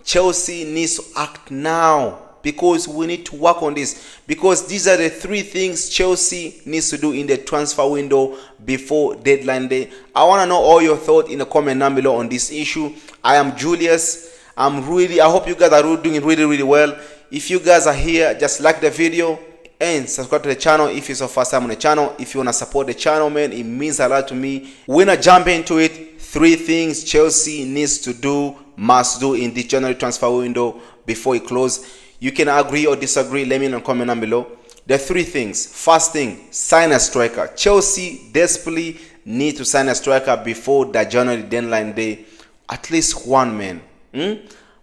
Chelsea needs to act now, because we need to work on this, because these are the three things Chelsea needs to do in the transfer window before deadline day. I want to know all your thoughts in the comment down below on this issue. I am Julius. I hope you guys are doing really well. If you guys are here, just like the video and subscribe to the channel if it's your first time on the channel. If you want to support the channel, man, it means a lot to me. We're gonna jump into it. Three things Chelsea needs to do, must do in the January transfer window before it closes. You can agree or disagree. Let me know in the comment down below. The three things. First thing, sign a striker. Chelsea desperately need to sign a striker before the January deadline day. At least one, man.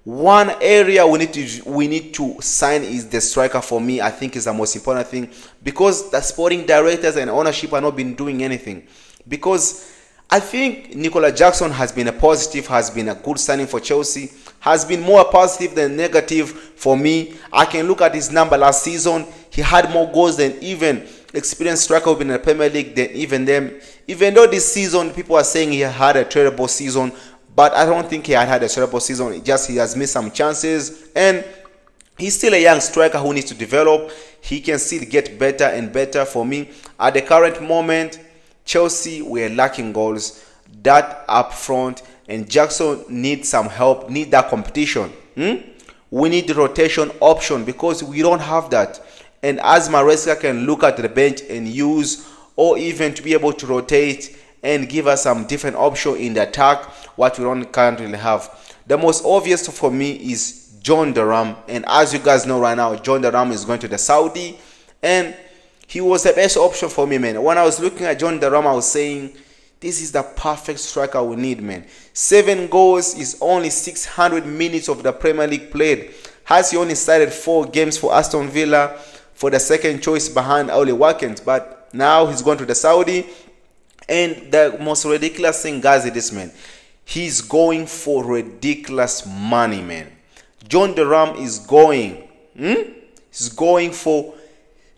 One area we need to sign is the striker. For me, I think is the most important thing, because the sporting directors and ownership are not been doing anything. Because I think Nicola Jackson has been a positive, has been a good signing for Chelsea, has been more positive than negative for me. I can look at his number last season. He had more goals than even experienced striker within the Premier League than even them. Even though this season people are saying he had a terrible season, but I don't think he had a terrible season. He has missed some chances, and he's still a young striker who needs to develop. He can still get better and better. For me, at the current moment, Chelsea were lacking goals, that up front, and Jackson needs some help, need that competition. We need the rotation option, because we don't have that. And as Maresca can look at the bench and use, or even to be able to rotate and give us some different option in the attack, what we don't currently have. The most obvious for me is John Durham, and as you guys know right now, John Durham is going to the Saudi, and he was the best option for me, man. When I was looking at John Durham, I was saying, this is the perfect striker we need, man. 7 goals is only 600 minutes of the Premier League played. Has he only started 4 games for Aston Villa for the second choice behind Oli Watkins, but now he's going to the Saudi. And the most ridiculous thing, guys, is this, man. He's going for ridiculous money, man. John Durham is going. He's going for,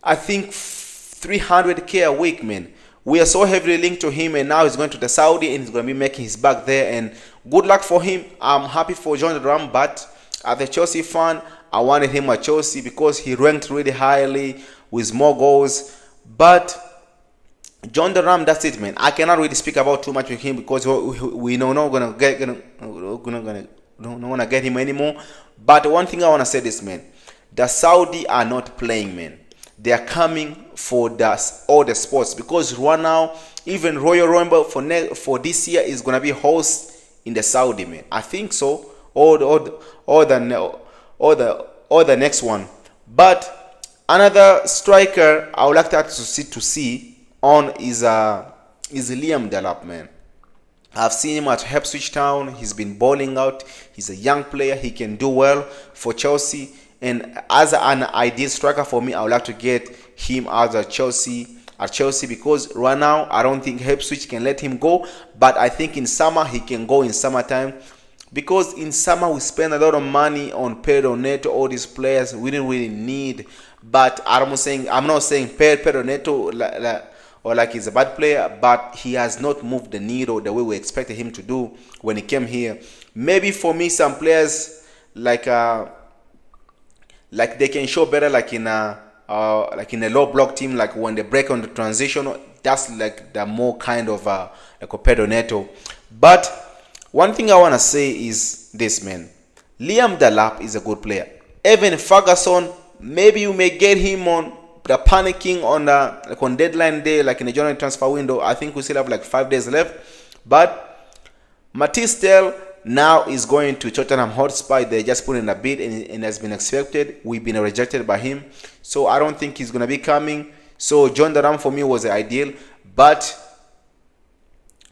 I think, 300k a week, man. We are so heavily linked to him, and now he's going to the Saudi, and he's going to be making his back there. And good luck for him. I'm happy for John Durham, but as a Chelsea fan, I wanted him at Chelsea because he ranked really highly with more goals. But John Durham, that's it, man. I cannot really speak about too much with him, because we know not gonna get him anymore. But one thing I wanna say this, man. The Saudi are not playing, man. They are coming for all the sports, because right now, even Royal Rumble for this year is gonna be host in the Saudi, man. I think so, or the next one. But another striker I would like to see on is Liam Delap, man. I've seen him at Ipswich Town. He's been balling out. He's a young player. He can do well for Chelsea. And as an ideal striker for me, I would like to get him as a Chelsea because right now I don't think Ipswich can let him go. But I think in summer he can go in summertime, because in summer we spend a lot of money on Pedro Neto, all these players we didn't really need. But I'm not saying Pedro Neto like he's a bad player, but he has not moved the needle the way we expected him to do when he came here. Maybe for me, some players like they can show better like in a low block team, like when they break on the transition. That's like the more kind of like a Pedro Neto. But one thing I want to say is this, man. Liam Delap is a good player. Evan Ferguson, maybe you may get him on the panicking on deadline day, like in the January transfer window. I think we still have like 5 days left. But Matisse Tel now is going to Tottenham Hotspur. They just put in a bid, and has been accepted. We've been rejected by him, so I don't think he's gonna be coming. So John Durham for me was ideal, but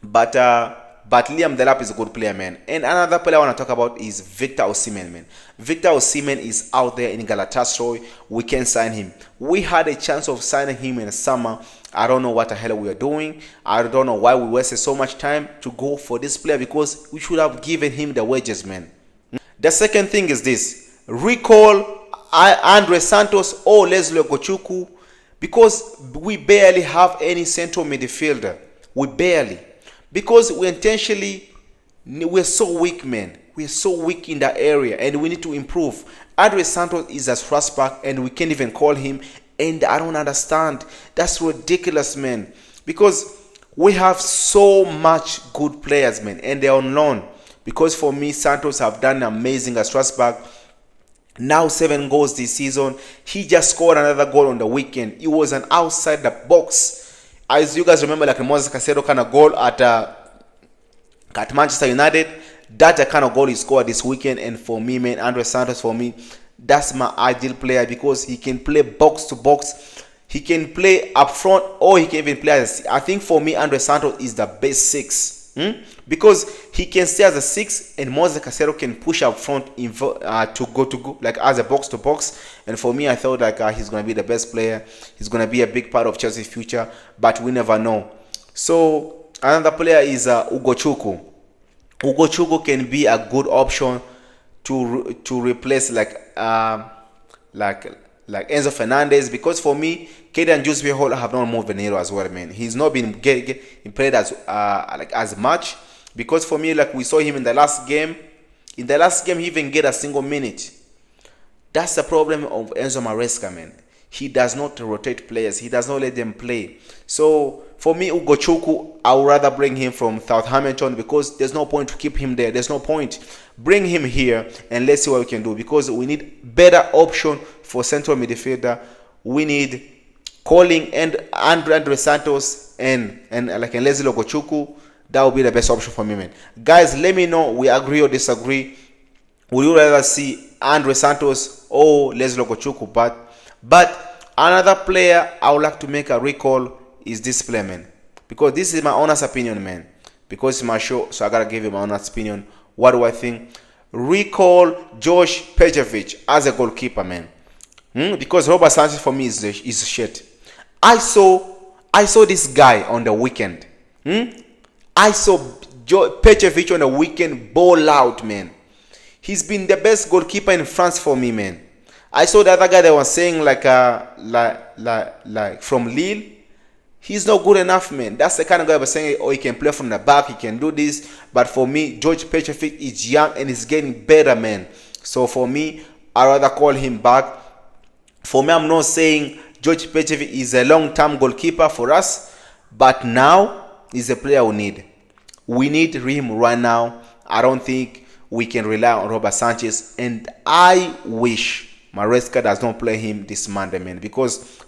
Liam Delap is a good player, man. And another player I want to talk about is Victor Osimhen, man. Victor Osimhen is out there in Galatasaray. We can sign him. We had a chance of signing him in the summer. I don't know what the hell we are doing. I don't know why we wasted so much time to go for this player, because we should have given him the wages, man. The second thing is this. Recall Andre Santos or Leslie Gochuku, because we barely have any central midfielder. We barely. Because we're so weak, man. We're so weak in that area, and we need to improve. Andre Santos is a thrustback, and we can't even call him. And I don't understand. That's ridiculous, man. Because we have so much good players, man, and they're on loan. Because for me, Santos have done amazing as thrustback. Now 7 goals this season. He just scored another goal on the weekend. It was an outside the box. As you guys remember, like Moses Caicedo kind of goal at Manchester United. That's the kind of goal he scored this weekend. And for me, man, Andre Santos, for me, that's my ideal player because he can play box to box. He can play up front, or he can even play as I think for me, Andre Santos is the best 6. Because he can stay as a 6, and Moses Caicedo can push up front to go like as a box to box. And for me, I thought like he's gonna be the best player. He's gonna be a big part of Chelsea's future, but we never know. So another player is Ugochukwu. Ugochukwu can be a good option to replace like Enzo Fernandez, because for me, Kaden Jusby Hall have not moved Venero as well, man. He's not been played as as much, because for me, like we saw him in the last game. In the last game, he even get a single minute. That's the problem of Enzo Maresca, man. He does not rotate players. He does not let them play. So for me, Ugochukwu, I would rather bring him from Southampton, because there's no point to keep him there. There's no point. Bring him here and let's see what we can do, because we need better option for central midfielder. We need calling and Andre Santos and like Leslie Ugochukwu. That would be the best option for me, man. Guys, let me know. We agree or disagree. Would you rather see Andre Santos or Leslie Ugochukwu? But another player I would like to make a recall is this player, man. Because this is my honest opinion, man. Because it's my show, so I gotta give you my honest opinion. What do I think? Recall Josh Pejovic as a goalkeeper, man. Because Robert Sanchez for me is shit. I saw this guy on the weekend. I saw Pejovic on the weekend ball out, man. He's been the best goalkeeper in France for me, man. I saw the other guy that was saying like from Lille. He's not good enough, man. That's the kind of guy was saying, oh, he can play from the back, he can do this. But for me, George Petrovic is young and he's getting better, man. So for me, I'd rather call him back. For me, I'm not saying George Petrovic is a long-term goalkeeper for us, but now he's a player we need. We need him right now. I don't think we can rely on Robert Sanchez. And I wish Maresca does not play him this Monday, man, because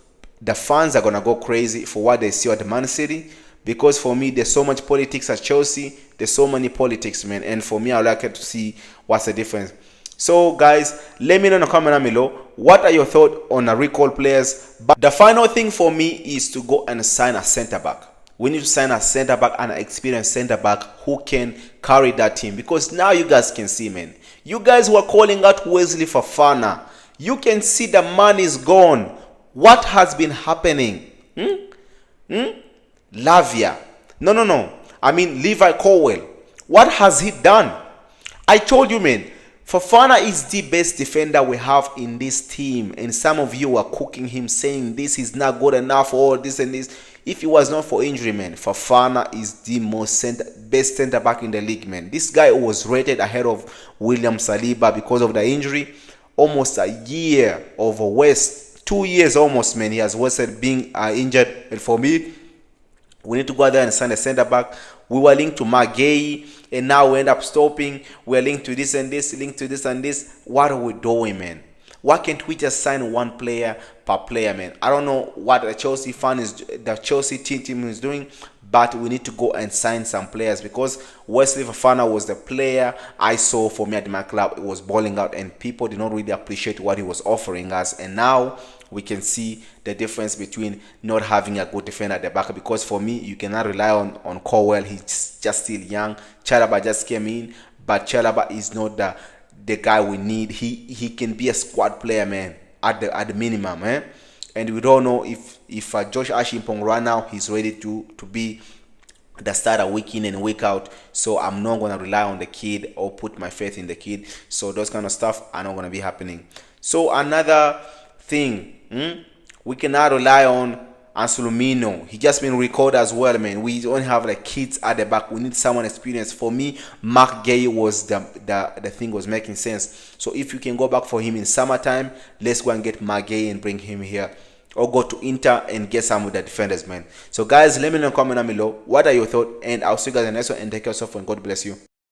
the fans are going to go crazy for what they see at Man City. Because for me, there's so much politics at Chelsea. There's so many politics, man. And for me, I'd like to see what's the difference. So, guys, let me know in the comment below. What are your thoughts on the recall players? But the final thing for me is to go and sign a centre-back. We need to sign a centre-back and an experienced centre-back who can carry that team. Because now you guys can see, man. You guys were calling out Wesley Fofana. You can see the man is gone. What has been happening? Lavia. No. I mean, Levi Colwell. What has he done? I told you, man. Fofana is the best defender we have in this team. And some of you are cooking him, saying this is not good enough or this and this. If it was not for injury, man, Fofana is the best center back in the league, man. This guy was rated ahead of William Saliba because of the injury. Almost a year of a waste. 2 years almost, man. He has wasted being injured. And for me, we need to go there and sign a center back. We were linked to Magay, and now we end up stopping. We're linked to this and this, linked to this and this. What are we doing, man? Why can't we just sign one player per player, man? I don't know what the Chelsea team is doing, but we need to go and sign some players, because Wesley Fofana was the player I saw for me at my club. It was balling out, and people did not really appreciate what he was offering us. And now we can see the difference between not having a good defender at the back, because for me, you cannot rely on Colwell. He's just still young. Chalaba just came in, but Chalaba is not the guy we need. He can be a squad player, man, at the minimum, eh? And we don't know if Josh Ashimpong right now he's ready to be the starter week in and week out. So I'm not gonna rely on the kid or put my faith in the kid. So those kind of stuff are not gonna be happening. So another thing, we cannot rely on Anselmino, he just been recalled as well, man. We only have like kids at the back. We need someone experienced. For me, Mark Gay was the thing was making sense. So if you can go back for him in summertime, let's go and get Mark Gay and bring him here. Or go to Inter and get some of the defenders, man. So guys, let me know in the comment down below. What are your thoughts? And I'll see you guys in the next one. And take care of yourself and God bless you.